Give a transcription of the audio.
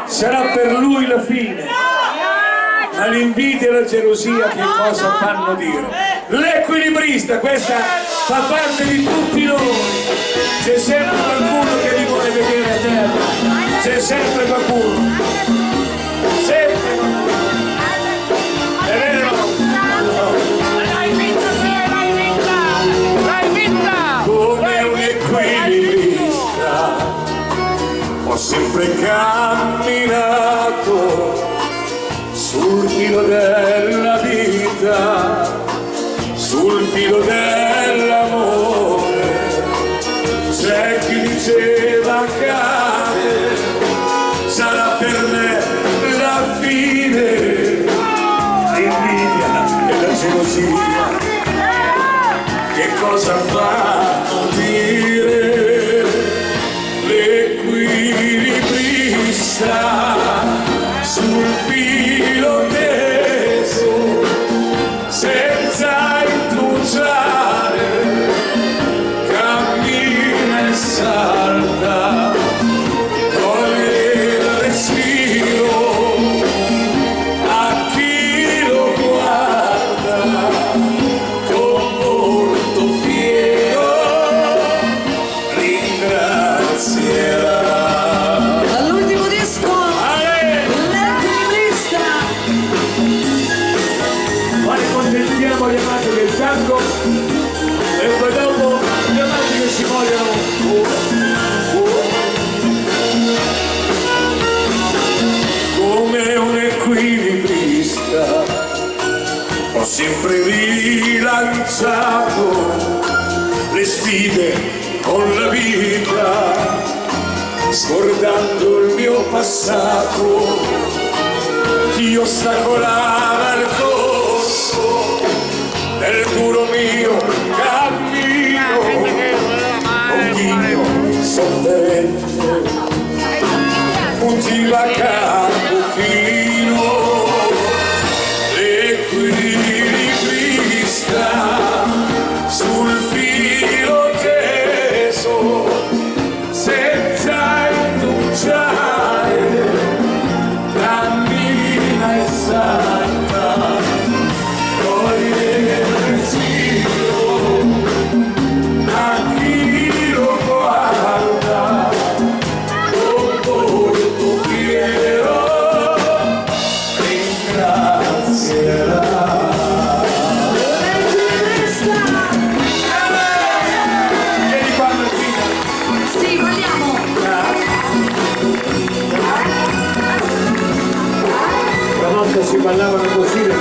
Sarà per lui la fine, ma l'invidia e la gelosia che cosa fanno dire? L'equilibrista, questa fa parte di tutti noi. C'è sempre qualcuno che li vuole vedere a terra, c'è sempre qualcuno, sempre qualcuno. È vero? Come un equilibrista ho sempre camminato sul filo della vita, sul filo dell'amore. C'è chi diceva cade, sarà per me la fine. L'invidia e la gelosia che cosa fanno dire? L'equilibrista sul filo teso, senza indugiare, cammina e salta, coglie il respiro a chi lo guarda con volto fiero, ringrazierà. All'ultimo disco, l'equilibrista. Ma ricontentiamo gli amanti del tango e poi dopo gli amanti che si vogliono. Come un equilibrista ho sempre rilanciato le sfide con la vita, scordando il mio passato, chi ostacolava il corso del duro mio cammino, continuo sofferente, fuggiva a capo chino. L'equilibrista sul filo teso, senza indugiare, cammina e salta, coglie il respiro a chi lo guarda con volto fiero, ringrazierà. Vieni qua Martina. Sì, vogliamo. Una volta si ballavano così le